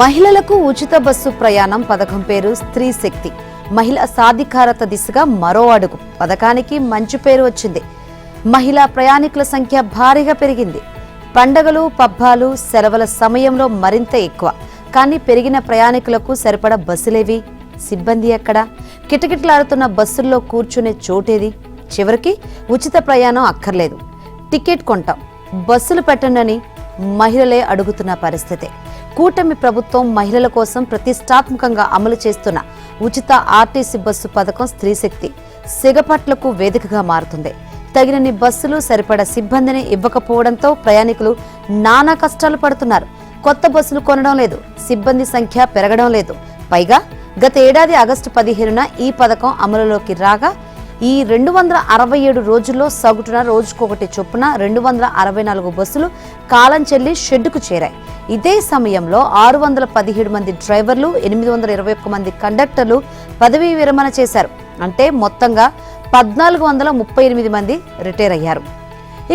మహిళలకు ఉచిత బస్సు ప్రయాణం పథకం పేరు స్త్రీ శక్తి. మహిళా సాధికారత దిశగా మరో అడుగు. పథకానికి మంచి పేరు వచ్చింది. మహిళా ప్రయాణికుల సంఖ్య భారీగా పెరిగింది. పండగలు, పబ్బాలు, సెలవుల సమయంలో మరింత ఎక్కువ. కానీ పెరిగిన ప్రయాణికులకు సరిపడా బస్సులేవి? సిబ్బంది ఎక్కడా? కిటకిటలాడుతున్న బస్సుల్లో కూర్చునే చోటేది? చివరికి ఉచిత ప్రయాణం అక్కర్లేదు, టికెట్ కొంటాం, బస్సులు పెట్టండి మహిళలే అడుగుతున్న పరిస్థితి. కూటమి ప్రభుత్వం మహిళల కోసం ప్రతిష్టాత్మకంగా అమలు చేస్తున్న ఉచిత ఆర్టీసీ బస్సు పథకం స్త్రీ శక్తి సిగపట్లకు వేదికగా మారుతుంది. తగినన్ని బస్సులు, సరిపడా సిబ్బందిని ఇవ్వకపోవడంతో ప్రయాణికులు నానా కష్టాలు పడుతున్నారు. కొత్త బస్సులు కొనడం లేదు, సిబ్బంది సంఖ్య పెరగడం లేదు. పైగా గత ఏడాది ఆగస్టు 15న ఈ పథకం అమలులోకి రాగా ఈ 267 రోజుల్లో సగటున రోజుకొకటి చొప్పున 264 బస్సులు కాలం చెల్లి షెడ్డుకు చేరాయి. ఇదే సమయంలో 617 మంది డ్రైవర్లు, 821 మంది కండక్టర్లు పదవీ విరమణ చేశారు. అంటే మొత్తంగా 1438 మంది రిటైర్ అయ్యారు.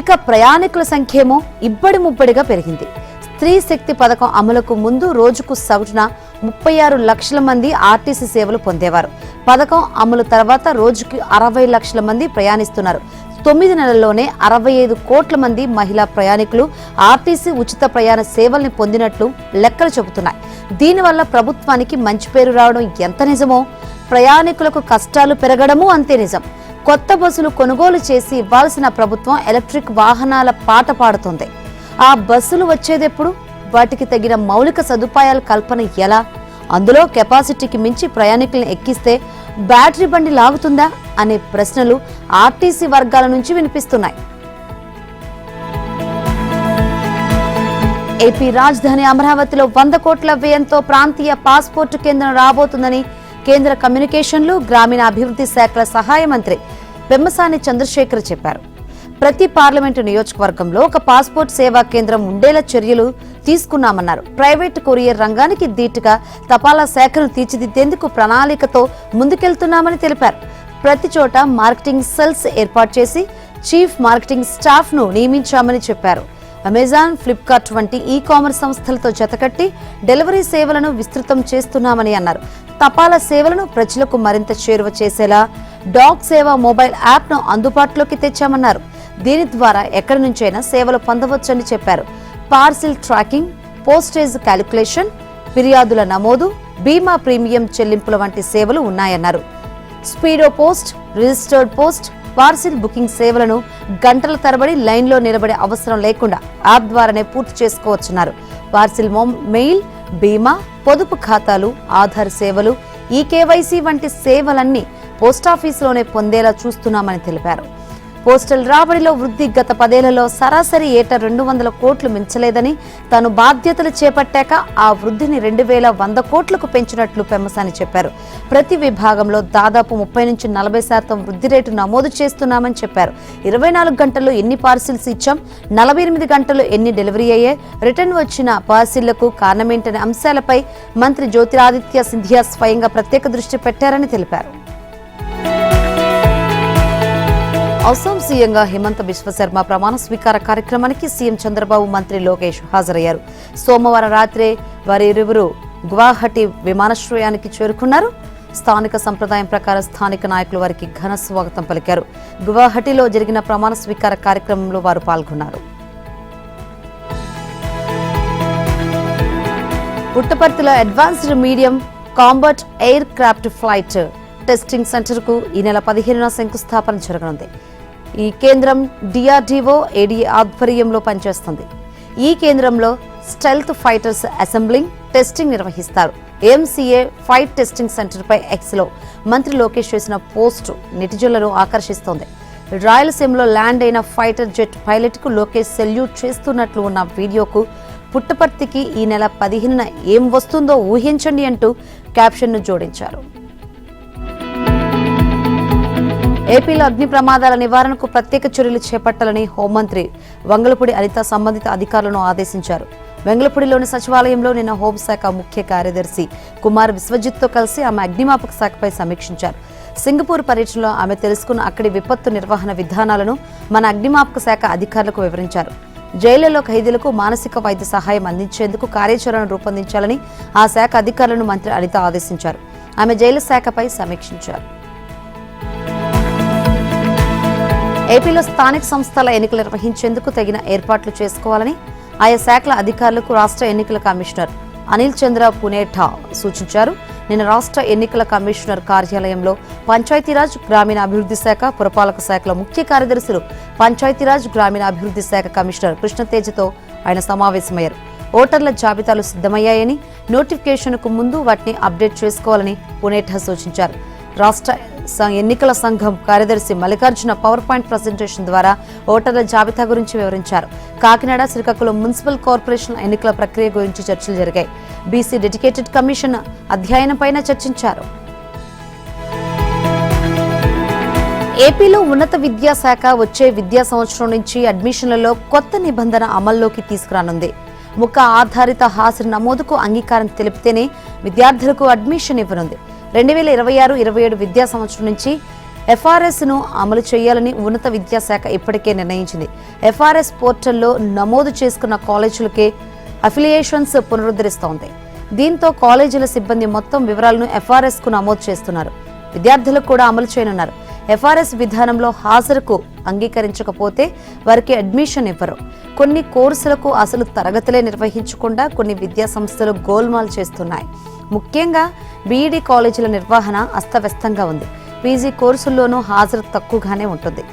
ఇక ప్రయాణికుల సంఖ్యేమో ఇబ్బడి ముబ్బడిగా పెరిగింది. స్త్రీ శక్తి పథకం అమలుకు ముందు రోజుకు సగటున 36 లక్షల మంది ఆర్టీసీ సేవలు పొందేవారు. పథకం అమలు తర్వాత రోజుకి 60 లక్షల మంది ప్రయాణిస్తున్నారు. 9 నెలల్లోనే 65 కోట్ల మంది మహిళా ప్రయాణికులు ఆర్టీసీ ఉచిత ప్రయాణ సేవల్ని పొందినట్లు లెక్కలు చెబుతున్నాయి. దీనివల్ల ప్రభుత్వానికి మంచి పేరు రావడం ఎంత నిజమో, ప్రయాణికులకు కష్టాలు పెరగడమూ అంతే నిజం. కొత్త బస్సులు కొనుగోలు చేసి ఇవ్వాల్సిన ప్రభుత్వం ఎలక్ట్రిక్ వాహనాల పాట పాడుతోంది. ఆ బస్సులు వచ్చేదెప్పుడు? వాటికి తగిన మౌలిక సదుపాయాల కల్పన ఎలా? అందులో కెపాసిటీకి మించి ప్రయాణికులను ఎక్కిస్తే బ్యాటరీ బండి లాగుతుందా అనే ప్రశ్నలు ఆర్టీసీ వర్గాల నుంచి వినిపిస్తున్నాయి. ఏపీ రాజధాని అమరావతిలో 100 కోట్ల వ్యయంతో ప్రాంతీయ పాస్పోర్టు కేంద్రం రాబోతుందని కేంద్ర కమ్యూనికేషన్లు, గ్రామీణ అభివృద్ధి శాఖల సహాయ మంత్రి పెమ్మసాని చంద్రశేఖర్ చెప్పారు. ప్రతి పార్లమెంటు నియోజకవర్గంలో ఒక పాస్పోర్ట్ సేవా కేంద్రం ఉండేలా చర్యలు తీసుకున్నామన్నారు. ప్రైవేటు కొరియర్ రంగానికి ధీటుగా తపాలా శాఖను తీర్చిదిద్దేందుకు ప్రణాళికతో ముందుకెళ్తున్నామని తెలిపారు. ప్రతి చోట మార్కెటింగ్ సెల్స్ ఏర్పాటు చేసి చీఫ్ మార్కెటింగ్ స్టాఫ్ ను నియమించామని చెప్పారు. అమెజాన్, ఫ్లిప్కార్ట్ వంటి ఈ-కామర్స్ సంస్థలతో జతకట్టి డెలివరీ సేవలను విస్తృతం చేస్తున్నామని అన్నారు. తపాలా సేవలను ప్రజలకు మరింత చేరువ చేసేలా డాక్ సేవ మొబైల్ యాప్ ను అందుబాటులోకి తెచ్చామన్నారు. దీని ద్వారా ఎక్కడి నుంచైనా సేవలు పొందవచ్చని చెప్పారు. పార్సిల్ ట్రాకింగ్, పోస్టేజ్ క్యాలిక్యులేషన్, ఫిర్యాదుల నమోదు, బీమా ప్రీమియం చెల్లింపుల వంటి సేవలు ఉన్నాయన్నారు. Speed post, registered post, parcel booking సేవలను గంటల తరబడి లైన్లో నిలబడే అవసరం లేకుండా యాప్ ద్వారానే పూర్తి చేసుకోవచ్చున్నారు. పార్సిల్ మెయిల్, బీమా, పొదుపు ఖాతాలు, ఆధార్ సేవలు, ఈకేవైసీ వంటి సేవలన్నీ పోస్టాఫీసులోనే పొందేలా చూస్తున్నామని తెలిపారు. పోస్టల్ రాబడిలో వృద్ధి గత 10 ఏళ్లలో సరాసరి ఏటా 200 కోట్లు మించలేదని, తాను బాధ్యతలు చేపట్టాక ఆ వృద్ధిని 2100 కోట్లకు పెంచినట్లు పెమ్మసాని చెప్పారు. ప్రతి విభాగంలో దాదాపు 30 నుంచి 40% వృద్ధి రేటు నమోదు చేస్తున్నామని చెప్పారు. 24 గంటల్లో ఎన్ని పార్సిల్స్ ఇచ్చాం, 48 గంటల్లో ఎన్ని డెలివరీ అయ్యాయి, రిటర్న్ వచ్చిన పార్సిళ్లకు కారణమేంటనే అంశాలపై మంత్రి జ్యోతిరాదిత్య సింధియా స్వయంగా ప్రత్యేక దృష్టి పెట్టారని తెలిపారు. అస్సాం సీఎంగా హిమంత బిశ్వశర్మ ప్రమాణ స్వీకార కార్యక్రమానికి సీఎం చంద్రబాబు, మంత్రి లోకేష్ హాజరయ్యారు. సోమవారం రాత్రే వారిరువురు గువాహటి విమానాశ్రయానికి చేరుకున్నారు. స్థానిక సంప్రదాయం ప్రకారం స్థానిక నాయకులు వారికి ఘన స్వాగతం పలికారు. గువాహటిలో జరిగిన ప్రమాణ స్వీకార కార్యక్రమంలో వారు పాల్గొన్నారు. పుట్టపర్తిలో advanced medium combat aircraft flight testing centre కు ఈ నెల 15న శంకుస్థాపన జరగనుంది. ఈ కేంద్రం డిఆర్డీఓ, ఏడీఏ ఆధ్వర్యంలో పనిచేస్తుంది. ఈ కేంద్రంలో స్టెల్త్ ఫైటర్స్ అసెంబ్లింగ్, టెస్టింగ్ నిర్వహిస్తారు. ఎంసీఏ ఫైట్ టెస్టింగ్ సెంటర్ పై ఎక్స్లో మంత్రి లోకేష్ చేసిన పోస్టు నెటిజన్లను ఆకర్షిస్తోంది. రాయలసీమలో ల్యాండ్ అయిన ఫైటర్ జెట్ పైలట్ కు లోకేష్ సెల్యూట్ చేస్తున్నట్లు ఉన్న వీడియోకు పుట్టపర్తికి ఈ నెల 15న ఏం వస్తుందో ఊహించండి అంటూ క్యాప్షన్ ను జోడించారు. ఏపీలో అగ్ని ప్రమాదాల నివారణకు ప్రత్యేక చర్యలు చేపట్టాలని హోంమంత్రి వంగలపూడి అనిత సంబంధిత అధికారులను ఆదేశించారు. వెంగళపూడిలోని సచివాలయంలో నిన్న హోంశాఖ ముఖ్య కార్యదర్శి కుమార్ విశ్వజిత్తో కలిసి ఆమె అగ్నిమాపక శాఖపై సమీక్షించారు. సింగపూర్ పర్యటనలో ఆమె తెలుసుకున్న అక్కడి విపత్తు నిర్వహణ విధానాలను మన అగ్నిమాపక శాఖ అధికారులకు వివరించారు. జైళ్లలో ఖైదీలకు మానసిక వైద్య సహాయం అందించేందుకు కార్యాచరణ రూపొందించాలని ఆ శాఖ అధికారులను మంత్రి అనిత ఆదేశించారు. ఆమె జైలు శాఖపై సమీక్షించారు. ఏపీలో స్థానిక సంస్థల ఎన్నికలు నిర్వహించేందుకు తగిన ఏర్పాట్లు చేసుకోవాలని ఆయా శాఖల అధికారులకు రాష్ట్ర ఎన్నికల కమిషనర్ అనిల్ చంద్ర పునేఠా సూచించారు. నిన్న రాష్ట్ర ఎన్నికల కమిషనర్ కార్యాలయంలో పంచాయతీరాజ్ గ్రామీణాభివృద్ధి శాఖ, పురపాలక శాఖల ముఖ్య కార్యదర్శులు, పంచాయతీరాజ్ గ్రామీణాభివృద్ధి శాఖ కమిషనర్ కృష్ణతేజతో ఆయన సమావేశమయ్యారు. ఓటర్ల జాబితాలు సిద్ధమయ్యాయని, నోటిఫికేషన్కు ముందు వాటిని అప్డేట్ చేసుకోవాలని పునేఠా సూచించారు. రాష్ట్ర ఎన్నికల సంఘం కార్యదర్శి మల్లికార్జున పవర్ పాయింట్ ప్రజెంటేషన్ ద్వారా ఓటర్ల జాబితా గురించి వివరించారు. కాకినాడ, శ్రీకాకుళం మున్సిపల్ కార్పొరేషన్ ఎన్నికల ప్రక్రియ గురించి చర్చలు జరిగాయి. బీసీ డెడికేటెడ్ కమిషన్ అధ్యయనంపైన చర్చించారు. ఏపీలో ఉన్నత విద్యాశాఖ వచ్చే విద్యా సంవత్సరం నుంచి అడ్మిషన్లలో కొత్త నిబంధన అమల్లోకి తీసుకురానుంది. ముఖ ఆధారిత హాజరు నమోదుకు అంగీకారం తెలిపితేనే విద్యార్థులకు అడ్మిషన్ ఇవ్వనుంది. 2026-27 విద్యా సంవత్సరం నుంచి ఎఫ్ఆర్ఎస్ ను అమలు చేయాలని ఉన్నత విద్యాశాఖ ఇప్పటికే నిర్ణయించింది. ఎఫ్ఆర్ఎస్ పోర్టల్లో నమోదు చేసుకున్న కాలేజీలకే అఫిలియేషన్స్ పునరుద్ధరిస్తోంది. దీంతో కాలేజీల సిబ్బంది మొత్తం వివరాలను ఎఫ్ఆర్ఎస్ కు నమోదు చేస్తున్నారు. విద్యార్థులకు కూడా అమలు చేయనున్నారు. ఎఫ్ఆర్ఎస్ విధానంలో హాజరుకు అంగీకరించకపోతే వారికి అడ్మిషన్ ఇవ్వరు. కొన్ని కోర్సులకు అసలు తరగతులే నిర్వహించకుండా కొన్ని విద్యా సంస్థలు గోల్మాల్ చేస్తున్నాయి. ముఖ్యంగా బీఈడీ కాలేజీల నిర్వహణ అస్తవ్యస్తంగా ఉంది. పీజీ కోర్సుల్లోనూ హాజరు తక్కువగానే ఉంటుంది.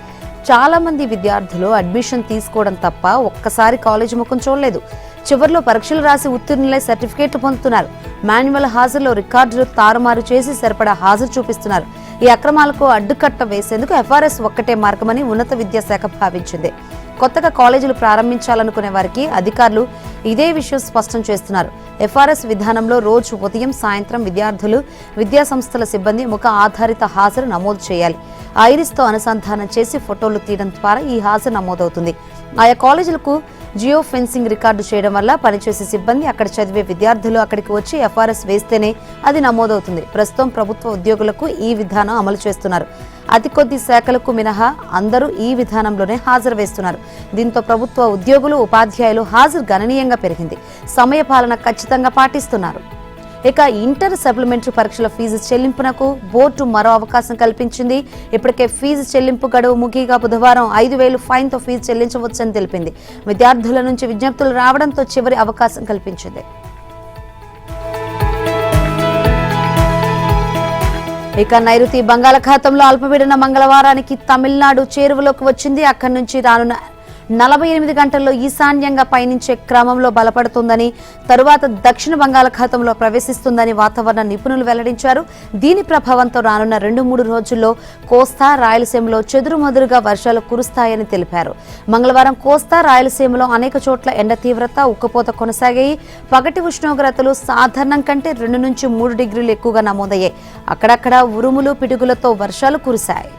చాలా మంది విద్యార్థులు అడ్మిషన్ తీసుకోవడం తప్ప ఒక్కసారి కాలేజీ ముఖం చూడలేదు. చివరిలో పరీక్షలు రాసి ఉత్తీర్ణులై సర్టిఫికేట్లు పొందుతున్నారు. మాన్యువల్ హాజరులో రికార్డులు తారుమారు చేసి సరిపడా హాజరు చూపిస్తున్నారు. ఈ అక్రమాలకు అడ్డుకట్ట వేసేందుకు ఎఫ్ఆర్ఎస్ ఒక్కటే మార్గమని ఉన్నత విద్యాశాఖ భావించింది. కొత్తగా కాలేజీలు ప్రారంభించాలనుకునే వారికి అధికారులు ఇదే విషయం స్పష్టం చేస్తున్నారు. ఎఫ్ఆర్ఎస్ విధానంలో రోజు ఉదయం, సాయంత్రం విద్యార్థులు, విద్యా సంస్థల సిబ్బంది ముఖ ఆధారిత హాజరు నమోదు చేయాలి. ఐరిస్తో అనుసంధానం చేసి ఫోటోలు తీయడం ద్వారా ఈ హాజరు నమోదవుతుంది. ఆయా కాలేజీలకు జియో ఫెన్సింగ్ రికార్డు చేయడం వల్ల పనిచేసే సిబ్బంది, అక్కడ చదివే విద్యార్థులు అక్కడికి వచ్చి ఎఫ్ఆర్ఎస్ వేస్తేనే అది నమోదవుతుంది. ప్రస్తుతం ప్రభుత్వ ఉద్యోగులకు ఈ విధానం అమలు చేస్తున్నారు. అతి కొద్ది శాఖలకు మినహా అందరూ ఈ విధానంలోనే హాజరు వేస్తున్నారు. దీంతో ప్రభుత్వ ఉద్యోగులు, ఉపాధ్యాయులు హాజరు గణనీయంగా పెరిగింది. సమయపాలన ఖచ్చితంగా పాటిస్తున్నారు. ఇక ఇంటర్ సప్లిమెంటరీ పరీక్షల ఫీజు చెల్లింపునకు బోర్డు మరో అవకాశం కల్పించింది. ఇప్పటికే ఫీజు చెల్లింపు గడువు ముగియగా బుధవారం 5,000 ఫైన్తో ఫీజు చెల్లించవచ్చని తెలిపింది. విద్యార్థుల నుంచి విజ్ఞప్తులు రావడంతో చివరి అవకాశం కల్పించింది. ఇక నైరుతి బంగాళాఖాతంలో అల్పపీడన మంగళవారానికి తమిళనాడు చేరువలోకి వచ్చింది. అక్కడి నుంచి రానున్న 48 గంటల్లో ఈశాన్యంగా పయనించే క్రమంలో బలపడుతుందని, తరువాత దక్షిణ బంగాళాఖాతంలో ప్రవేశిస్తుందని వాతావరణ నిపుణులు వెల్లడించారు. దీని ప్రభావంతో రానున్న 2-3 రోజుల్లో కోస్తా, రాయలసీమలో చెదురుమదురుగా వర్షాలు కురుస్తాయని తెలిపారు. మంగళవారం కోస్తా, రాయలసీమలో అనేక చోట్ల ఎండ తీవ్రత, ఉక్కపోత కొనసాగాయి. పగటి ఉష్ణోగ్రతలు సాధారణం కంటే 2 నుంచి 3 డిగ్రీలు ఎక్కువగా నమోదయ్యాయి. అక్కడక్కడ ఉరుములు, పిడుగులతో వర్షాలు కురిశాయి.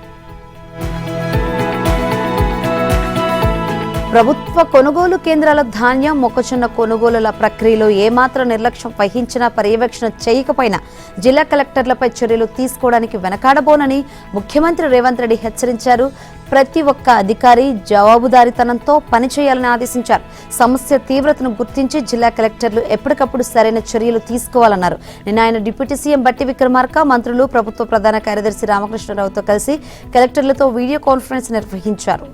ప్రభుత్వ కొనుగోలు కేంద్రాల ధాన్యం, మొక్కజొన్న కొనుగోలుల ప్రక్రియలో ఏమాత్రం నిర్లక్ష్యం వహించినా, పర్యవేక్షణ చేయకపోయినా జిల్లా కలెక్టర్లపై చర్యలు తీసుకోవడానికి వెనకాడబోనని ముఖ్యమంత్రి రేవంత్ రెడ్డి హెచ్చరించారు. ప్రతి ఒక్క అధికారి జవాబుదారీతనంతో పనిచేయాలని ఆదేశించారు. సమస్య తీవ్రతను గుర్తించి జిల్లా కలెక్టర్లు ఎప్పటికప్పుడు సరైన చర్యలు తీసుకోవాలన్నారు. నిన్న ఆయన డిప్యూటీ సీఎం బట్టి విక్రమార్క, మంత్రులు, ప్రభుత్వ ప్రధాన కార్యదర్శి రామకృష్ణరావుతో కలిసి కలెక్టర్లతో వీడియో కాన్ఫరెన్స్ నిర్వహించారు.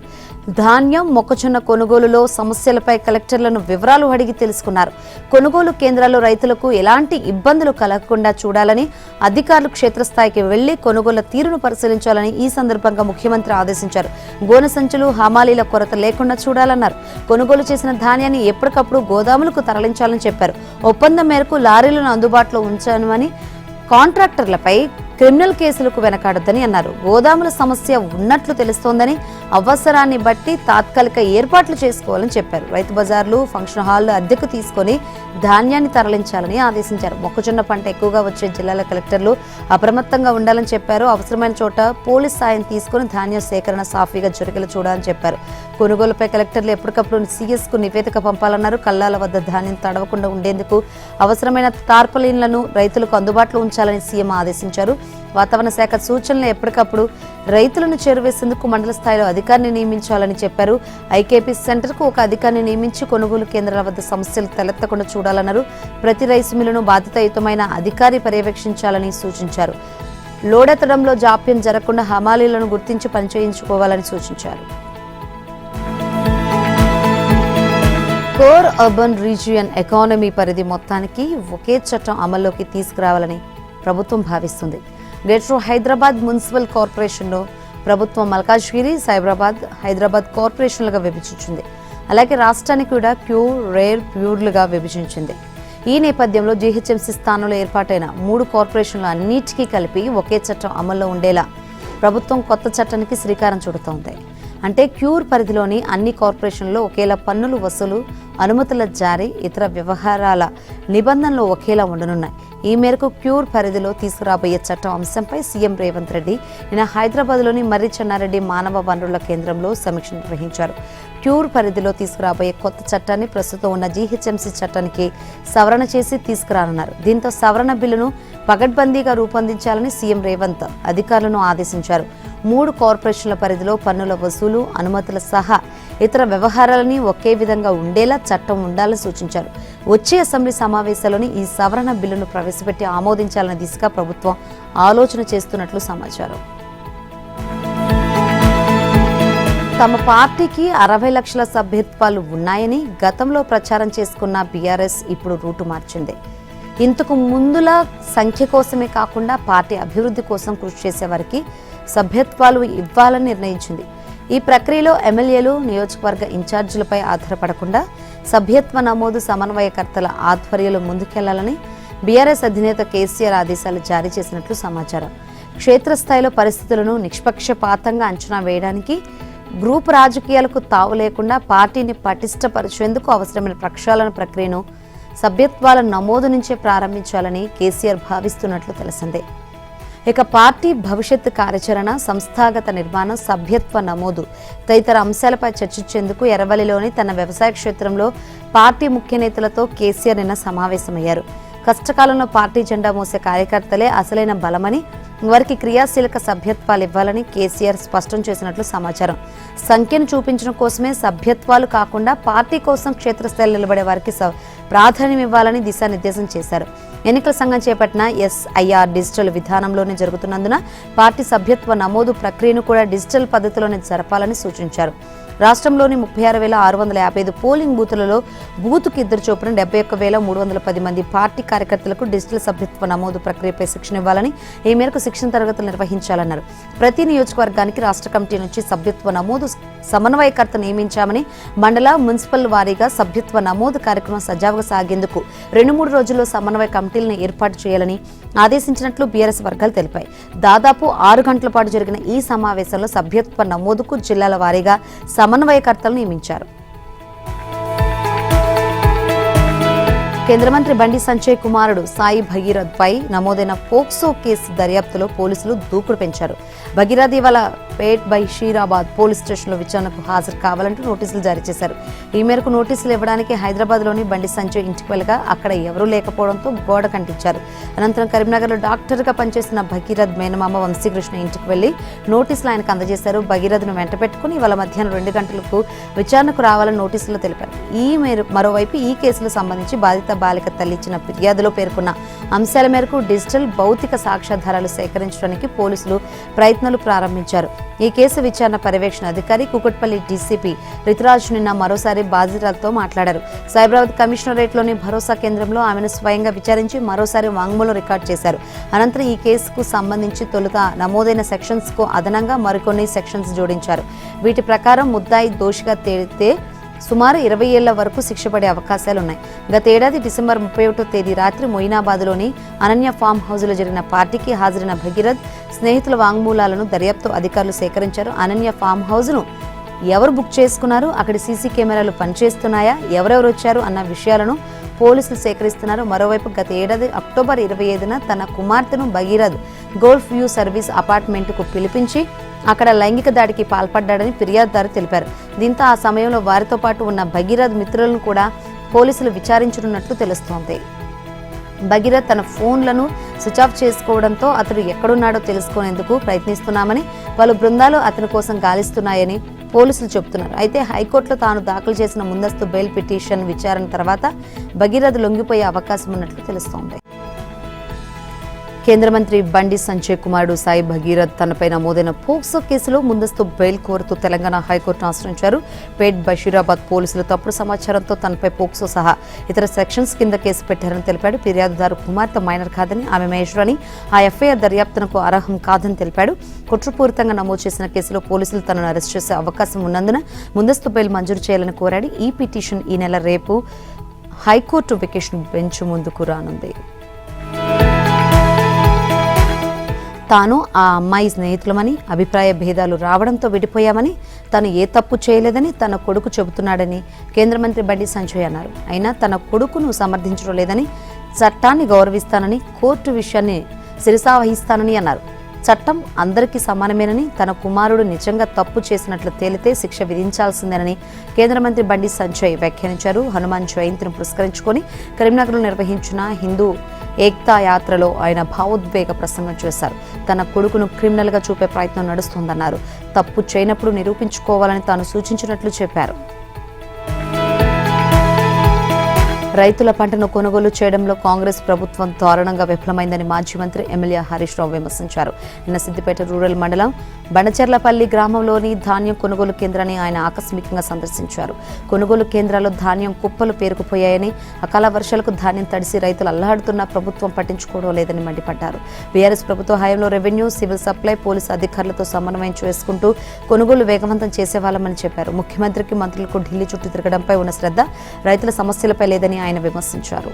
ధాన్యం, మొక్కజొన్న కొనుగోలులో సమస్యలపై కలెక్టర్లను వివరాలు అడిగి తెలుసుకున్నారు. కొనుగోలు కేంద్రాల్లో రైతులకు ఎలాంటి ఇబ్బందులు కలగకుండా చూడాలని, అధికారులు క్షేత్రస్థాయికి వెళ్లి కొనుగోలు తీరును పరిశీలించాలని ఈ సందర్భంగా ముఖ్యమంత్రి ఆదేశించారు. గోనె సంచులు, హమాలీల కొరత లేకుండా చూడాలన్నారు. కొనుగోలు చేసిన ధాన్యాన్ని ఎప్పటికప్పుడు గోదాములకు తరలించాలని చెప్పారు. ఒప్పందం మేరకు లారీలను అందుబాటులో ఉంచామని, కాంట్రాక్టర్లపై క్రిమినల్ కేసులకు వెనకాడొద్దని అన్నారు. గోదాముల సమస్య ఉన్నట్లు తెలుస్తోందని, అవసరాన్ని బట్టి తాత్కాలిక ఏర్పాట్లు చేసుకోవాలని చెప్పారు. రైతు బజార్లు, ఫంక్షన్ హాళ్లు అద్దెకు తీసుకుని ధాన్యాన్ని తరలించాలని ఆదేశించారు. మొక్కజొన్న పంట ఎక్కువగా వచ్చే జిల్లాల కలెక్టర్లు అప్రమత్తంగా ఉండాలని చెప్పారు. అవసరమైన చోట పోలీస్ సాయం తీసుకుని ధాన్యం సేకరణ సాఫీగా జరిగేలా చూడాలని చెప్పారు. కొనుగోలుపై కలెక్టర్లు ఎప్పటికప్పుడు సీఎస్ కు నివేదిక పంపాలన్నారు. కల్లాల వద్ద ధాన్యం తడవకుండా ఉండేందుకు అవసరమైన టార్పలిన్లను రైతులకు అందుబాటులో ఉంచాలని సీఎం ఆదేశించారు. వాతావరణ శాఖ సూచనలు ఎప్పటికప్పుడు రైతులను చేరువేసేందుకు మండల స్థాయిలో అధికారిని నియమించాలని చెప్పారు. ఐకేపీ సెంటర్కు ఒక అధికారిని నియమించి కొనుగోలు కేంద్రాల వద్ద సమస్యలు తలెత్తకుండా చూడాలన్నారు. ప్రతి రైసు మిల్లును బాధ్యతాయుతమైన అధికారి పర్యవేక్షించాలని సూచించారు. లోడెత్తడంలో జాప్యం జరగకుండా హమాలీలను గుర్తించి పనిచేయించుకోవాలని సూచించారు. కోర్ అర్బన్ రీజియన్ ఎకానమీ పరిధి మొత్తానికి ఒకే చట్టం అమల్లోకి తీసుకురావాలని ప్రభుత్వం భావిస్తుంది. గ్రేటర్ హైదరాబాద్ మున్సిపల్ కార్పొరేషన్లో ప్రభుత్వం మల్కాజ్గిరి, సైబరాబాద్, హైదరాబాద్ కార్పొరేషన్లుగా విభజించింది. అలాగే రాష్ట్రానికి కూడా క్యూర్, రేర్, ప్యూర్లుగా విభజించింది. ఈ నేపథ్యంలో జీహెచ్ఎంసీ స్థానంలో ఏర్పాటైన 3 కార్పొరేషన్లు అన్నిటికీ కలిపి ఒకే చట్టం అమల్లో ఉండేలా ప్రభుత్వం కొత్త చట్టానికి శ్రీకారం చుడుతోంది. అంటే క్యూర్ పరిధిలోని అన్ని కార్పొరేషన్లలో ఒకేలా పన్నులు వసూలు, అనుమతుల జారీ, ఇతర వ్యవహారాల నిబంధనలు ఒకేలా ఉండనున్నాయి. ఈ మేరకు క్యూర్ పరిధిలో తీసుకురాబోయే చట్టం అంశంపై సీఎం రేవంత్ రెడ్డి నిన్న హైదరాబాద్లోని మర్రి చెన్నారెడ్డి మానవ వనరుల కేంద్రంలో సమీక్ష నిర్వహించారు. క్యూర్ పరిధిలో తీసుకురాబోయే కొత్త చట్టాన్ని ప్రస్తుతం ఉన్న జీహెచ్ఎంసీ చట్టానికి సవరణ చేసి తీసుకురానున్నారు. దీంతో సవరణ బిల్లును పగడ్బందీగా రూపొందించాలని సీఎం రేవంత్ అధికారులను ఆదేశించారు. 3 కార్పొరేషన్ల పరిధిలో పన్నుల వసూలు, అనుమతుల సహా ఇతర వ్యవహారాలని ఒకే విధంగా ఉండేలా చట్టం ఉండాలని సూచించారు. వచ్చే అసెంబ్లీ సమావేశాల్లోని ఈ సవరణ బిల్లును ప్రవేశపెట్టి ఆమోదించాలనే దిశగా ప్రభుత్వం ఆలోచన చేస్తున్నట్లు సమాచారం. తమ పార్టీకి 60 లక్షల సభ్యత్వాలు ఉన్నాయని గతంలో ప్రచారం చేసుకున్న బీఆర్ఎస్ ఇప్పుడు రూటు మార్చింది. ఇంతకు ముందుల సంఖ్య కోసమే కాకుండా పార్టీ అభివృద్ధి కోసం కృషి చేసేవారికి సభ్యత్వాలు ఇవ్వాలని నిర్ణయించింది. ఈ ప్రక్రియలో ఎమ్మెల్యేలు, నియోజకవర్గ ఇన్ఛార్జీలపై ఆధారపడకుండా సభ్యత్వ నమోదు సమన్వయకర్తల ఆధ్వర్యంలో ముందుకెళ్లాలని బీఆర్ఎస్ అధినేత కేసీఆర్ ఆదేశాలు జారీ చేసినట్లు సమాచారం. క్షేత్రస్థాయిలో పరిస్థితులను నిష్పక్షపాతంగా అంచనా వేయడానికి, గ్రూప్ రాజకీయాలకు తావు లేకుండా పార్టీని పటిష్టపరిచేందుకు అవసరమైన ప్రక్షాళన ప్రక్రియను సభ్యత్వాల నమోదు నుంచే ప్రారంభించాలని కేసీఆర్ భావిస్తున్నట్లు తెలిసిందే. ఇక పార్టీ భవిష్యత్తు కార్యాచరణ, సంస్థాగత నిర్మాణం, సభ్యత్వ నమోదు తదితర అంశాలపై చర్చించేందుకు ఎర్రవల్లిలోని తన వ్యవసాయ క్షేత్రంలో పార్టీ ముఖ్య నేతలతో కేసీఆర్ నిన్న సమావేశమయ్యారు. కష్టకాలంలో పార్టీ జెండా మోసే కార్యకర్తలే అసలైన బలమని, వారికి క్రియాశీలక సభ్యత్వాలు ఇవ్వాలని కేసీఆర్ స్పష్టం చేసినట్లు సమాచారం. సంఖ్యను చూపించడం కోసమే సభ్యత్వాలు కాకుండా పార్టీ కోసం క్షేత్రస్థాయిలో నిలబడే వారికి ప్రాధాన్యం ఇవ్వాలని దిశానిర్దేశం చేశారు. ఎన్నికల సంఘం చేపట్టిన ఎస్ఐఆర్ డిజిటల్ విధానంలోనే జరుగుతున్నందున పార్టీ సభ్యత్వ నమోదు ప్రక్రియను కూడా డిజిటల్ పద్ధతిలోనే జరపాలని సూచించారు. రాష్ట్రంలోని 36,655 పోలింగ్ బూతులలో బూతుకు 2 చొప్పున 71,310 మంది పార్టీ కార్యకర్తలకు డిజిటల్ సభ్యత్వ నమోదు ప్రక్రియపై శిక్షణ ఇవ్వాలని, ఈ మేరకు శిక్షణ తరగతులు నిర్వహించాలన్నారు. ప్రతి నియోజకవర్గానికి రాష్ట్ర కమిటీ నుంచి సభ్యత్వ నమోదు సమన్వయకర్త నియమించామని, మండల, మున్సిపల్ వారీగా సభ్యత్వ నమోదు కార్యక్రమం సజావుగా సాగేందుకు 2-3 రోజుల్లో సమన్వయ కమిటీలను ఏర్పాటు చేయాలని ఆదేశించినట్లు బీఆర్ఎస్ వర్గాలు తెలిపాయి. దాదాపు 6 గంటల పాటు జరిగిన ఈ సమావేశంలో సభ్యత్వ నమోదుకు జిల్లాల వారీగా సమన్వయకర్తలు నియమించారు. కేంద్ర మంత్రి బండి సంజయ్ కుమారుడు సాయి భగీరథ్ పై నమోదైన పోక్సో కేసు దర్యాప్తులో పోలీసులు దూకుడు పెంచారు. భగీరథ్ ఇవాళ పేట్ బషీరాబాద్ పోలీస్ స్టేషన్లో విచారణకు హాజరు కావాలంటూ నోటీసులు జారీ చేశారు. ఈ మేరకు నోటీసులు ఇవ్వడానికి హైదరాబాద్లోని బండి సంజయ్ ఇంటికి వెళ్ళగా అక్కడ ఎవరూ లేకపోవడంతో గోడ కంటించారు. అనంతరం కరీంనగర్లో డాక్టర్గా పనిచేస్తున్న భగీరథ్ మేనమామ వంశీకృష్ణ ఇంటికి వెళ్లి నోటీసులు ఆయనకు అందజేశారు. భగీరథ్ను వెంట పెట్టుకుని ఇవాళ మధ్యాహ్నం 2 గంటలకు విచారణకు రావాలని నోటీసులు తెలిపారు. మరోవైపు ఈ కేసులకు సంబంధించి బాధిత బాలిక తల్లి ఇచ్చిన ఫిర్యాదులో పేర్కొన్న అంశాల మేరకు డిజిటల్, భౌతిక సాక్ష్యాధారాలు సేకరించడానికి పోలీసులు ప్రయత్నాలు ప్రారంభించారు. ఈ కేసు విచారణ పర్యవేక్షణ అధికారి కుకట్పల్లి డీసీపీ రితురాజ్ నిన్న మరోసారి బాధితులతో మాట్లాడారు. సైబరాబాద్ కమిషనరేట్లోని భరోసా కేంద్రంలో ఆమెను స్వయంగా విచారించి మరోసారి వాంగ్మూలం రికార్డు చేశారు. అనంతరం ఈ కేసుకు సంబంధించి తొలుత నమోదైన సెక్షన్స్ కు అదనంగా మరికొన్ని సెక్షన్స్ జోడించారు. వీటి ప్రకారం ముద్దాయి దోషిగా తేలితే సుమారు 20 ఏళ్ల వరకు శిక్ష పడే అవకాశాలున్నాయి. గత ఏడాది డిసెంబర్ 31వ తేదీ రాత్రి మొయినాబాద్లోని అనన్య ఫామ్ హౌస్లో జరిగిన పార్టీకి హాజరైన భగీరథ్ స్నేహితుల వాంగ్మూలాలను దర్యాప్తు అధికారులు సేకరించారు. అనన్య ఫామ్ హౌస్ను ఎవరు బుక్ చేసుకున్నారు, అక్కడి సీసీ కెమెరాలు పనిచేస్తున్నాయా, ఎవరెవరు వచ్చారు అన్న విషయాలను పోలీసులు సేకరిస్తున్నారు. మరోవైపు గత ఏడాది అక్టోబర్ 25న తన కుమార్తెను భగీరథ్ గోల్ఫ్ వ్యూ సర్వీస్ అపార్ట్మెంట్కు పిలిపించి అక్కడ లైంగిక దాడికి పాల్పడ్డాడని ఫిర్యాదుదారు తెలిపారు. దీంతో ఆ సమయంలో వారితో పాటు ఉన్న భగీరథ్ మిత్రులను కూడా పోలీసులు విచారించనున్నట్లు తెలుస్తోంది. భగీరథ్ తన ఫోన్లను స్విచ్ ఆఫ్ చేసుకోవడంతో అతడు ఎక్కడున్నాడో తెలుసుకునేందుకు ప్రయత్నిస్తున్నామని, పలు బృందాలు అతని కోసం గాలిస్తున్నాయని పోలీసులు చెబుతున్నారు. అయితే హైకోర్టులో తాను దాఖలు చేసిన ముందస్తు బెయిల్ పిటిషన్ విచారణ తర్వాత భగీరథ్ లొంగిపోయే అవకాశం ఉన్నట్లు తెలుస్తోంది. కేంద్ర మంత్రి బండి సంజయ్ కుమారుడు సాయి భగీరథ్ తనపై నమోదైన పోక్సో కేసులో ముందస్తు బెయిల్ కోరుతూ తెలంగాణ హైకోర్టును ఆశ్రయించారు. పేట్ బషీరాబాద్ పోలీసులు తప్పుడు సమాచారంతో తనపై పోక్సో సహా ఇతర సెక్షన్స్ కింద కేసు పెట్టారని తెలిపాడు. ఫిర్యాదుదారు కుమార్తె మైనర్ కాదని, ఆమె మహేశ్వరి ఆ ఎఫ్ఐఆర్ దర్యాప్తునకు అర్హం కాదని తెలిపాడు. కుట్రపూరితంగా నమోదు చేసిన కేసులో పోలీసులు తనను అరెస్ట్ చేసే అవకాశం ఉన్నందున ముందస్తు బెయిల్ మంజూరు చేయాలని కోరాడు. ఈ పిటిషన్ ఈ నెల రేపు హైకోర్టు వెకేషన్ బెంచ్ ముందుకు రానుంది. తాను ఆ అమ్మాయి స్నేహితులమని, అభిప్రాయ భేదాలు రావడంతో విడిపోయామని, తను ఏ తప్పు చేయలేదని తన కొడుకు చెబుతున్నాడని కేంద్ర మంత్రి బండి సంజయ్ అన్నారు. అయినా తన కొడుకును సమర్థించడం లేదని, చట్టాన్ని గౌరవిస్తానని, కోర్టు విషయాన్ని శిరసావహిస్తానని అన్నారు. చట్టం అందరికీ సమానమేనని, తన కుమారుడు నిజంగా తప్పు చేసినట్లు తేలితే శిక్ష విధించాల్సిందేనని కేంద్ర మంత్రి బండి సంజయ్ వ్యాఖ్యానించారు. హనుమాన్ జయంతిని పురస్కరించుకొని కరీంనగర్లో నిర్వహించిన హిందూ ఏక్తా యాత్రలో ఆయన భావోద్వేగ ప్రసంగం చేశారు. తన కొడుకును క్రిమినల్గా చూపే ప్రయత్నం నడుస్తోందన్నారు. తప్పు చేయనప్పుడు నిరూపించుకోవాలని తాను సూచించినట్లు చెప్పారు. రైతుల పంటను కొనుగోలు చేయడంలో కాంగ్రెస్ ప్రభుత్వం దారుణంగా విఫలమైందని మాజీ మంత్రి ఎమ్మెల్యే హరీష్ రావు విమర్శించారు. నిన్న సిద్దిపేట రూరల్ మండలం బండచెర్లపల్లి గ్రామంలోని ధాన్యం కొనుగోలు కేంద్రాన్ని ఆయన ఆకస్మికంగా సందర్శించారు. కొనుగోలు కేంద్రాల్లో ధాన్యం కుప్పలు పేరుకుపోయాయని, అకాల వర్షాలకు ధాన్యం తడిసి రైతులు అల్లాడుతున్నా ప్రభుత్వం పట్టించుకోవడం లేదని మండిపడ్డారు. బీఆర్ఎస్ ప్రభుత్వ హయాంలో రెవెన్యూ, సివిల్ సప్లై, పోలీసు అధికారులతో సమన్వయం చేసుకుంటూ కొనుగోలు వేగవంతం చేసేవాళ్ళమని చెప్పారు. ముఖ్యమంత్రికి, మంత్రులకు ఢిల్లీ చుట్టూ తిరగడంపై ఉన్న శ్రద్ధ రైతుల సమస్యలపై లేదని ఆయన విమర్శించారు.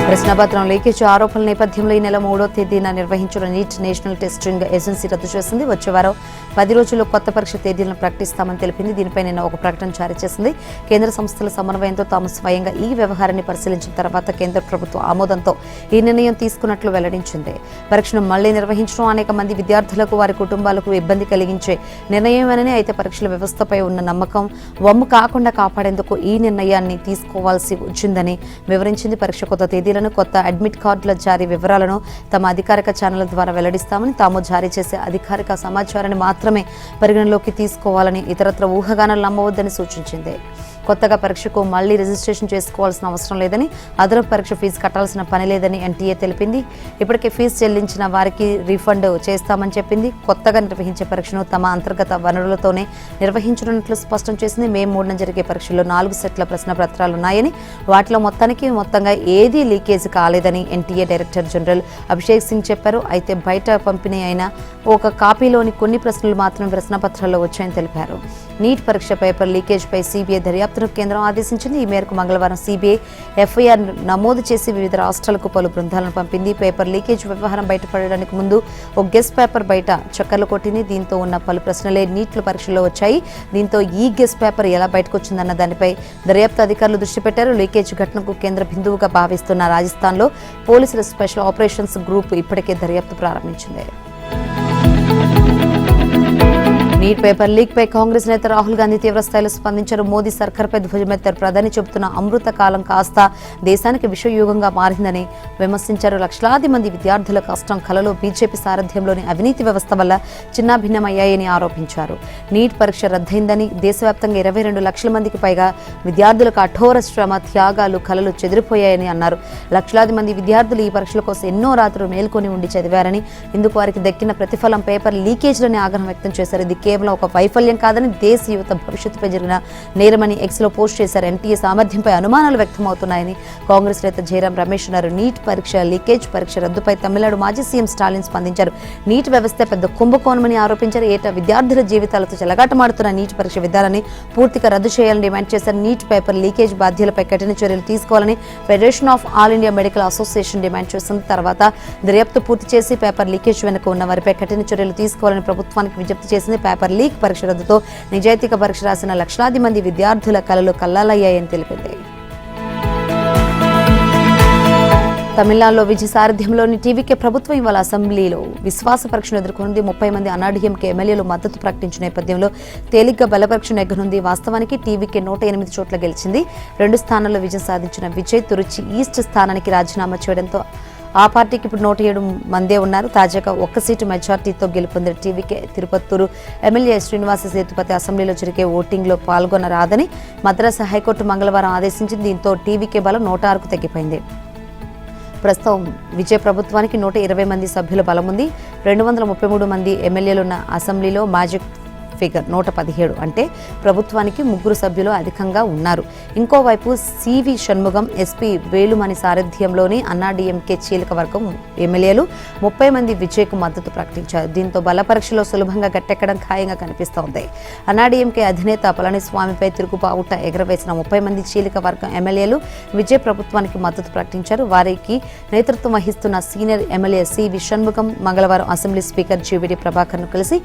ప్రశ్నపత్రం లీకేజ్ ఆరోపణల నేపథ్యంలో ఈ నెల 3వ తేదీన నిర్వహించిన నీట్ నేషనల్ టెస్టింగ్ ఏజెన్సీ రద్దు చేసింది. వచ్చే వారం 10 రోజుల్లో కొత్త పరీక్ష తేదీలను ప్రకటిస్తామని తెలిపింది. దీనిపై నిన్న ఒక ప్రకటన జారీ చేసింది. కేంద్ర సంస్థల సమన్వయంతో తాము స్వయంగా ఈ వ్యవహారాన్ని పరిశీలించిన తర్వాత కేంద్ర ప్రభుత్వ ఆమోదంతో ఈ నిర్ణయం తీసుకున్నట్లు వెల్లడించింది. పరీక్షను మళ్లీ నిర్వహించడం అనేక మంది విద్యార్థులకు, వారి కుటుంబాలకు ఇబ్బంది కలిగించే నిర్ణయమేనని, అయితే పరీక్షల వ్యవస్థపై ఉన్న నమ్మకం వమ్ము కాకుండా కాపాడేందుకు ఈ నిర్ణయాన్ని తీసుకోవాల్సి వచ్చిందని వివరించింది. పరీక్ష కొత్త తేదీలను, కొత్త అడ్మిట్ కార్డుల జారీ వివరాలను తమ అధికారిక ఛానళ్ల ద్వారా వెల్లడిస్తామని, తాము జారీ చేసే అధికారిక సమాచారాన్ని మాత్రమే పరిగణలోకి తీసుకోవాలని, ఇతరత్ర ఊహాగానాలు నమ్మవద్దని సూచించింది. కొత్తగా పరీక్షకు మళ్లీ రిజిస్ట్రేషన్ చేసుకోవాల్సిన అవసరం లేదని, అదనపు పరీక్ష ఫీజు కట్టాల్సిన పని లేదని ఎన్టీఏ తెలిపింది. ఇప్పటికే ఫీజు చెల్లించిన వారికి రీఫండ్ చేస్తామని చెప్పింది. కొత్తగా నిర్వహించే పరీక్షను తమ అంతర్గత వనరులతోనే నిర్వహించనున్నట్లు స్పష్టం చేసింది. మే 3న జరిగే పరీక్షల్లో 4 సెట్ల ప్రశ్న పత్రాలున్నాయని, వాటిలో మొత్తంగా ఏదీ లీకేజ్ కాలేదని NTA director general Abhishek Singh చెప్పారు. అయితే బయట పంపిణీ అయిన ఒక కాపీలోని కొన్ని ప్రశ్నలు మాత్రం ప్రశ్నపత్రాల్లో వచ్చాయని తెలిపారు. నీట్ పరీక్ష పేపర్ లీకేజ్ పై సిబిఐ దర్యాప్తును కేంద్రం ఆదేశించింది. ఈ మేరకు మంగళవారం సిబిఐ ఎఫ్ఐఆర్ నమోదు చేసి వివిధ రాష్ట్రాలకు పలు బృందాలను పంపింది. పేపర్ లీకేజ్ వ్యవహారం బయటపడడానికి ముందు ఒక గెస్ట్ పేపర్ బయట చక్కర్లు కొట్టింది. దీంతో ఉన్న పలు ప్రశ్నలే నీట్ల పరీక్షలో వచ్చాయి. దీంతో ఈ గెస్ట్ పేపర్ ఎలా బయటకు వచ్చిందన్న దానిపై దర్యాప్తు అధికారులు దృష్టి పెట్టారు. లీకేజ్ ఘటనకు కేంద్ర బిందువుగా భావిస్తున్న రాజస్థాన్లో పోలీసుల స్పెషల్ ఆపరేషన్స్ గ్రూప్ ఇప్పటికే దర్యాప్తు ప్రారంభించింది. నీట్ పేపర్ లీక్ పై కాంగ్రెస్ నేత రాహుల్ గాంధీ తీవ్రస్థాయిలో స్పందించారు. మోదీ సర్కార్పై ధ్వజమెత్తారు. ప్రధాని చెబుతున్న అమృత కాలం కాస్త దేశానికి విషయుగంగా మారిందని విమర్శించారు. లక్షలాది మంది విద్యార్థుల కష్టం, కలలో బీజేపీ సారథ్యంలోని అవినీతి వ్యవస్థ వల్ల చిన్నాభిన్నమయ్యాయని ఆరోపించారు. నీట్ పరీక్ష రద్దయిందని, దేశవ్యాప్తంగా 22 లక్షల మందికి పైగా విద్యార్థుల కఠోర శ్రమ, త్యాగాలు, కలలు చెదిరిపోయాయని అన్నారు. లక్షలాది మంది విద్యార్థులు ఈ పరీక్షల కోసం ఎన్నో రాత్రులు మేల్కొని ఉండి చదివారని, ఇందుకు వారికి దక్కిన ప్రతిఫలం పేపర్ లీకేజ్లని ఆగ్రహం వ్యక్తం చేశారు. ఇది కేవలం ఒక వైఫల్యం కాదని, దేశ యువత భవిష్యత్తుపై జరిగిన నేరమని ఎక్స్లో పోస్ట్ చేశారు. ఎన్టీఏ సామర్థ్యంపై అనుమానాలు వ్యక్తమవుతున్నాయని కాంగ్రెస్ నేత జయరాం రమేష్ అన్నారు. నీట్ పరీక్ష లీకేజ్, పరీక్ష రద్దుపై తమిళనాడు మాజీ సీఎం స్టాలిన్ స్పందించారు. నీట్ వ్యవస్థ పెద్ద కుంభకోణమని ఆరోపించారు. ఏటా విద్యార్థుల జీవితాలతో చెలగాటమాడుతున్న నీట్ పరీక్ష విధానాన్ని పూర్తిగా రద్దు చేయాలని డిమాండ్ చేశారు. నీట్ పేపర్ లీకేజ్ బాధ్యులపై కఠిన చర్యలు తీసుకోవాలని federation of all India medical association demand చేస్తుంది. తర్వాత దర్యాప్తు పూర్తి చేసి పేపర్ లీకేజ్ వెనుక ఉన్న వారిపై కఠిన చర్యలు తీసుకోవాలని ప్రభుత్వానికి విజ్ఞప్తి చేసింది. పేపర్ లీక్ పరీక్ష రద్దుతో నిజాయితీగా పరీక్ష రాసిన లక్షలాది మంది విద్యార్థుల కలలు కల్లాలయ్యాయని తెలిపింది. తమిళనాడులో విజయ సారథ్యంలోని టీవీకే ప్రభుత్వం ఇవాళ అసెంబ్లీలో విశ్వాస పరీక్షను ఎదుర్కొంది. 30 మంది అన్నాడీఎంకే ఎమ్మెల్యేలు మద్దతు ప్రకటించిన నేపథ్యంలో తేలిగ్గా బలపరీక్ష నెగ్గనుంది. వాస్తవానికి టీవీకే 108 చోట్ల గెలిచింది. 2 స్థానాల్లో విజయం సాధించిన విజయ్ తిరుచి ఈస్ట్ స్థానానికి రాజీనామా చేయడంతో ఆ పార్టీకి ఇప్పుడు 107 మందే ఉన్నారు. తాజాగా 1 సీటు మెజార్టీతో గెలుపొందిన టీవీకే తిరుపత్తూరు ఎమ్మెల్యే శ్రీనివాస సేతుపతి అసెంబ్లీలో జరిగే ఓటింగ్లో పాల్గొనరాదని మద్రాసు హైకోర్టు మంగళవారం ఆదేశించింది. దీంతో టీవీకే బలం 106కు తగ్గిపోయింది. ప్రస్తుతం విజయ ప్రభుత్వానికి 120 మంది సభ్యుల బలం ఉంది. 233 మంది ఎమ్మెల్యేలున్న అసెంబ్లీలో మ్యాజిక్ ఫిగర్ 117 అంటే ప్రభుత్వానికి 3 సభ్యులు అధికంగా ఉన్నారు. ఇంకోవైపు సివి షణ్ముగం, ఎస్పీ వేలుమణి సారథ్యంలోని అన్నాడీఎంకే చీలిక వర్గం ఎమ్మెల్యేలు 30 మంది విజయ్కు మద్దతు ప్రకటించారు. దీంతో బలపరీక్షలో సులభంగా గట్టెక్కడం ఖాయంగా కనిపిస్తోంది. అన్నాడీఎంకే అధినేత పళనిస్వామిపై తిరుగుబావుట ఎగరవేసిన 30 మంది చీలిక వర్గం ఎమ్మెల్యేలు విజయ్ ప్రభుత్వానికి మద్దతు ప్రకటించారు. వారికి నేతృత్వం వహిస్తున్న సీనియర్ ఎమ్మెల్యే సివి షణ్ముగం మంగళవారం అసెంబ్లీ స్పీకర్ జీవీడీ ప్రభాకర్ను కలిసి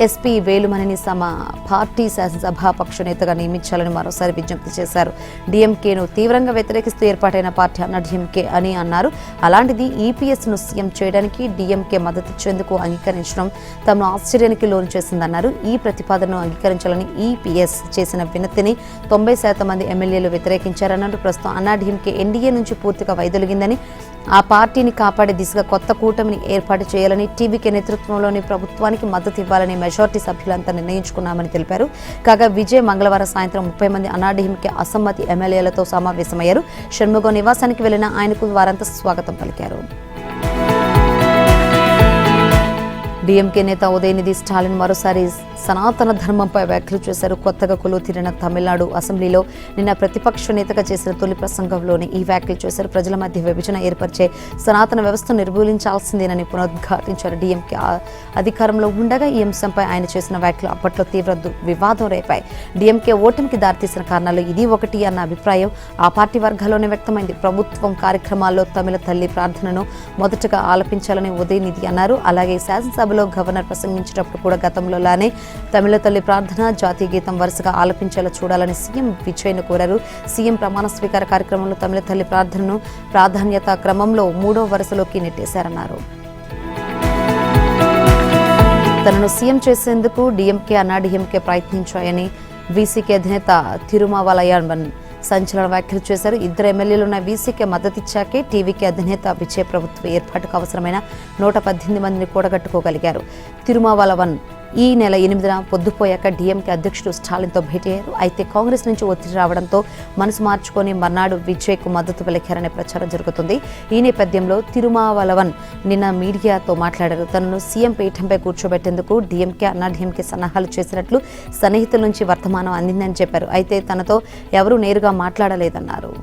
ఎస్పీ వేలుమణిని తమ పార్టీ శాసనసభాపక్ష నేతగా నియమించాలని మరోసారి విజ్ఞప్తి చేశారు. డీఎంకేను తీవ్రంగా వ్యతిరేకిస్తూ ఏర్పాటైన పార్టీ అన్నాడీఎంకే అని అన్నారు. అలాంటిది ఈపీఎస్ను సీఎం చేయడానికి డీఎంకే మద్దతిచ్చేందుకు అంగీకరించడం తమను ఆశ్చర్యానికి లోను చేసిందన్నారు. ఈ ప్రతిపాదనను అంగీకరించాలని ఈపీఎస్ చేసిన వినతిని 90% మంది ఎమ్మెల్యేలు వ్యతిరేకించారన్నారు. ప్రస్తుతం అన్నాడీఎంకే ఎన్డీఏ నుంచి పూర్తిగా వైదొలిగిందని, ఆ పార్టీని కాపాడే దిశగా కొత్త కూటమిని ఏర్పాటు చేయాలని, టీవీకే నేతృత్వంలోని ప్రభుత్వానికి మద్దతు ఇవ్వాలని మెజార్టీ సభ్యులంతా నిర్ణయించుకున్నామని తెలిపారు. కాగా విజయ్ మంగళవారం సాయంత్రం 30 మంది అన్నాడీఎంకే అసమ్మతి ఎమ్మెల్యేలతో సమావేశమయ్యారు. షణ్ముగం నివాసానికి వెళ్లిన ఆయనకు వారంతా స్వాగతం పలికారు. డీఎంకే నేత ఉదయనిధి స్టాలిన్ మరోసారి సనాతన ధర్మంపై వ్యాఖ్యలు చేశారు. కొత్తగా కొలువు తీరిన తమిళనాడు అసెంబ్లీలో నిన్న ప్రతిపక్ష నేతగా చేసిన తొలి ప్రసంగంలోనే ఈ వ్యాఖ్యలు చేశారు. ప్రజల మధ్య విభజన ఏర్పరిచే సనాతన వ్యవస్థను నిర్మూలించాల్సిందేనని పునరుద్ఘాటించారు. డీఎంకే అధికారంలో ఉండగా ఈ అంశంపై ఆయన చేసిన వ్యాఖ్యలు అప్పట్లో తీవ్ర వివాదం రేపాయి. డీఎంకే ఓటమికి దారితీసిన కారణాలు ఇది ఒకటి అన్న అభిప్రాయం ఆ పార్టీ వర్గాల్లోనే వ్యక్తమైంది. ప్రభుత్వం కార్యక్రమాల్లో తమిళ తల్లి ప్రార్థనను మొదటగా ఆలపించాలని ఉదయనిధి అన్నారు. అలాగే శాసనసభలో గవర్నర్ ప్రసంగించేటప్పుడు కూడా గతంలోలానే తమిళ తల్లి ప్రార్థన, జాతీయ గీతం వరుసగా ఆలపించేలా చూడాలని సీఎం విజయ్ను కోరారు. సీఎం ప్రమాణ స్వీకార కార్యక్రమంలో తమిళ తల్లి ప్రార్థనను ప్రాధాన్యత క్రమంలో 3వ వరుసలోకి నెట్టేశారన్నారు. తనను సీఎం చేసేందుకు డీఎంకే అన్నాడీఎంకే ప్రయత్నించాయని వీసీకే అధినేత తిరుమావలయన్ సంచలన వ్యాఖ్యలు చేశారు. 2 ఎమ్మెల్యేలున్న వీసీకే మద్దతిచ్చాకే టీవీకే అధినేత విజయ ప్రభుత్వ ఏర్పాటుకు అవసరమైన 118 మందిని కూడగట్టుకోగలిగారు. తిరుమావలవన్ ఈ నెల 8న పొద్దుపోయాక డీఎంకే అధ్యక్షుడు స్టాలిన్తో భేటీ అయ్యారు. అయితే కాంగ్రెస్ నుంచి ఒత్తిడి రావడంతో మనసు మార్చుకొని మర్నాడు విజయ్కు మద్దతు పలికారనే ప్రచారం జరుగుతుంది. ఈ నేపథ్యంలో తిరుమావలవన్ నిన్న మీడియాతో మాట్లాడారు. తనను సీఎం పీఠంపై కూర్చోబెట్టేందుకు డీఎంకే అన్నాడీఎంకే సన్నాహాలు చేసినట్లు సన్నిహితుల నుంచి వర్తమానం అందిందని చెప్పారు. అయితే తనతో ఎవరూ నేరుగా మాట్లాడలేదన్నారు.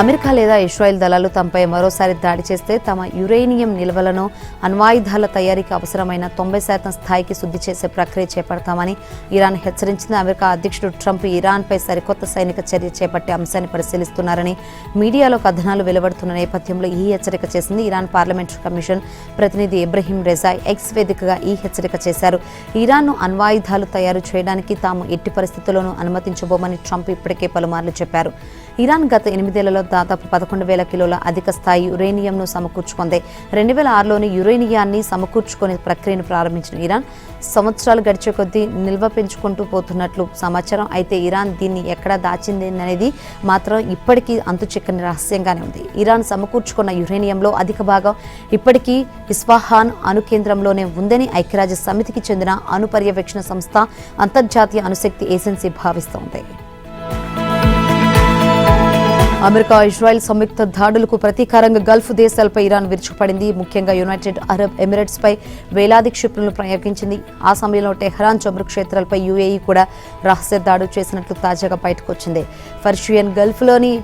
అమెరికా లేదా ఇజ్రాయెల్ దళాలు తమపై మరోసారి దాడి చేస్తే తమ యురేనియం నిల్వలను అణ్వాయుధాల తయారీకి అవసరమైన 90% స్థాయికి శుద్ధి చేసే ప్రక్రియ చేపడతామని ఇరాన్ హెచ్చరించింది. అమెరికా అధ్యక్షుడు ట్రంప్ ఇరాన్పై సరికొత్త సైనిక చర్య చేపట్టే అంశాన్ని పరిశీలిస్తున్నారని మీడియాలో కథనాలు వెలువడుతున్న నేపథ్యంలో ఈ హెచ్చరిక చేసింది. ఇరాన్ పార్లమెంటరీ కమిషన్ ప్రతినిధి ఇబ్రహీం రెజాయ్ ఎక్స్ వేదికగా ఈ హెచ్చరిక చేశారు. ఇరాన్ను అణ్వాయుధాలు తయారు చేయడానికి తాము ఎట్టి పరిస్థితుల్లోనూ అనుమతించబోమని ట్రంప్ ఇప్పటికే పలుమార్లు చెప్పారు. ఇరాన్ గత 8 ఏళ్లలో దాదాపు 11,000 కిలోల అధిక స్థాయి యురేనియంను సమకూర్చుకుంది. 2006లోని యురేనియాన్ని సమకూర్చుకునే ప్రక్రియను ప్రారంభించిన ఇరాన్ సంవత్సరాలు గడిచే కొద్దీ నిల్వ పెంచుకుంటూ పోతున్నట్లు సమాచారం. అయితే ఇరాన్ దీన్ని ఎక్కడా దాచిందనేది మాత్రం ఇప్పటికీ అంతుచిక్కని రహస్యంగానే ఉంది. ఇరాన్ సమకూర్చుకున్న యురేనియంలో అధిక భాగం ఇప్పటికీ ఇస్ఫహాన్ అణు కేంద్రంలోనే ఉందని ఐక్యరాజ్య సమితికి చెందిన అణు పర్యవేక్షణ సంస్థ అంతర్జాతీయ అణుశక్తి ఏజెన్సీ భావిస్తోంది. అమెరికా ఇజ్రాయెల్ సంయుక్త దాడులకు ప్రతీకారంగా గల్ఫ్ దేశాలపై ఇరాన్ విరుచుకుపడింది. ముఖ్యంగా యునైటెడ్ అరబ్ ఎమిరేట్స్ పై వేలాది క్షిపణులను ప్రయోగించింది. ఆ సమయంలో టెహ్రాన్ చమురు క్షేత్రాలపై యుఏఈ కూడా రహస్య దాడులు చేసినట్లు తాజాగా బయటకు వచ్చింది. పర్షియన్ గల్ఫ్లోని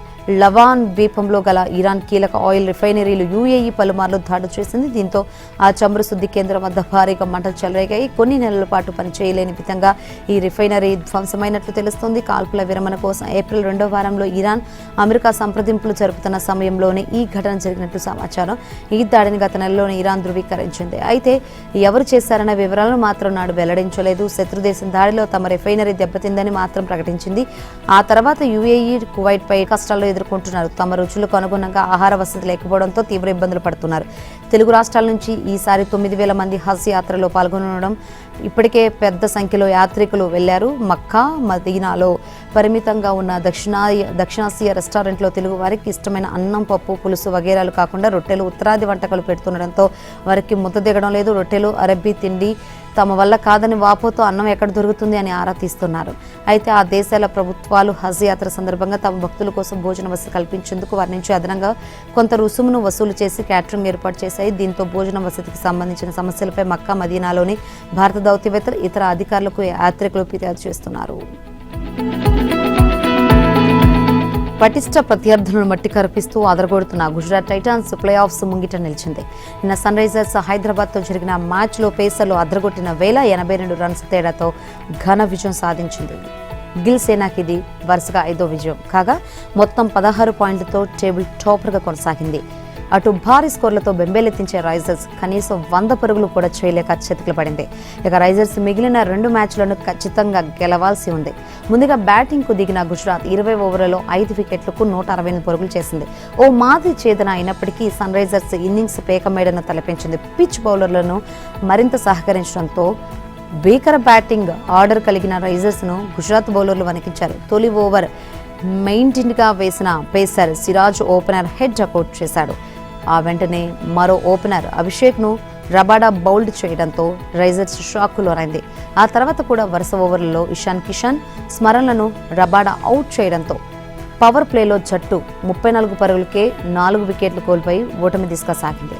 లవాన్ ద్వీపంలో గల ఇరాన్ కీలక ఆయిల్ రిఫైనరీలు యుఏఈ పలుమార్లు దాడులు చేసింది. దీంతో ఆ చమురు శుద్ధి కేంద్రం వద్ద భారీగా మంటలు చెలరేగాయి. కొన్ని నెలల పాటు పనిచేయలేని విధంగా ఈ రిఫైనరీ ధ్వంసమైనట్లు తెలుస్తోంది. కాల్పుల విరమణ కోసం ఏప్రిల్ 2వ వారంలో ఇరాన్ అమెరికా సంప్రదింపులు జరుపుతున్న సమయంలోనే ఈ ఘటన జరిగినట్లు సమాచారం. ఈ దాడిని గత నెలలోనే ఇరాన్ ధృవీకరించింది. అయితే ఎవరు చేశారన్న వివరాలను మాత్రం నాడు వెల్లడించలేదు. శత్రుదేశం దాడిలో తమ రిఫైనరీ దెబ్బతిందని మాత్రం ప్రకటించింది. ఆ తర్వాత యుఏఈ కువైట్ పై కష్టాల్లో ఎదుర్కొంటున్నారు. తమ రుచులకు అనుగుణంగా ఆహార వసతి లేకపోవడంతో తీవ్ర ఇబ్బందులు పడుతున్నారు. తెలుగు రాష్ట్రాల నుంచి ఈసారి 9,000 మంది హజ్ యాత్రలో పాల్గొనడం, ఇప్పటికే పెద్ద సంఖ్యలో యాత్రికులు వెళ్లారు. మక్కా, మదీనాలో పరిమితంగా ఉన్న దక్షిణాసియా రెస్టారెంట్లో తెలుగు వారికి ఇష్టమైన అన్నం, పప్పు, పులుసు వగేరాలు కాకుండా రొట్టెలు, ఉత్తరాది వంటకాలు పెడుతుండడంతో వారికి ముద్ద దిగడం లేదు. రొట్టెలు, అరబ్బీ తిండి తమ వల్ల కాదని వాపోతో అన్నం ఎక్కడ దొరుకుతుంది అని ఆరా తీస్తున్నారు. అయితే ఆ దేశాల ప్రభుత్వాలు హజ్ యాత్ర సందర్భంగా తమ భక్తుల కోసం భోజన వసతి కల్పించేందుకు వారి నుంచి అదనంగా కొంత రుసుమును వసూలు చేసి క్యాటరింగ్ ఏర్పాటు చేశాయి. దీంతో భోజన వసతికి సంబంధించిన సమస్యలపై మక్కా, మదీనాలోని భారత దౌత్యవేత్తలు ఇతర అధికారులకు యాత్రికులు ఫిర్యాదు చేస్తున్నారు. పటిష్ట ప్రత్యర్థులను మట్టి కరిపిస్తూ అదరగొడుతున్న గుజరాత్ టైటాన్స్ ప్లే ఆఫ్స్ ముంగిట నిలిచింది. నిన్న సన్ రైజర్స్ హైదరాబాద్తో జరిగిన మ్యాచ్లో పేసర్లు అదరగొట్టిన 82 రన్స్ తేడాతో ఘన విజయం సాధించింది. గిల్ సేనాకి ఇది వరుసగా 5వ విజయం కాగా మొత్తం 16 పాయింట్లతో టేబుల్ టాపర్గా కొనసాగింది. అటు భారీ స్కోర్లతో బెంబేలెత్తించే రైజర్స్ కనీసం 100 పరుగులు కూడా చేయలేక చేతికి పడింది. ఇక రైజర్స్ మిగిలిన 2 మ్యాచ్లను ఖచ్చితంగా గెలవాల్సి ఉంది. ముందుగా బ్యాటింగ్కు దిగిన గుజరాత్ 20 ఓవర్లలో 5 వికెట్లకు 168 పరుగులు చేసింది. ఓ మాదిరి ఛేదన అయినప్పటికీ సన్ రైజర్స్ ఇన్నింగ్స్ పేకమేడను తలపించింది. పిచ్ బౌలర్లను మరింత సహకరించడంతో భీకర బ్యాటింగ్ ఆర్డర్ కలిగిన రైజర్స్ను గుజరాత్ బౌలర్లు వణికించారు. తొలి ఓవర్ మెయింటైన్గా వేసిన pacer Siraj opener head out చేశాడు. ఆ వెంటనే మరో ఓపెనర్ అభిషేక్ను రబాడా బౌల్డ్ చేయడంతో రైజర్స్ షాక్కు లోనైంది. ఆ తర్వాత కూడా వరుస ఓవర్లలో ఇషాన్ కిషన్, స్మరణలను రబాడా అవుట్ చేయడంతో పవర్ ప్లేలో జట్టు 34 పరుగులకే 4 వికెట్లు కోల్పోయి ఓటమి దిశగా సాగింది.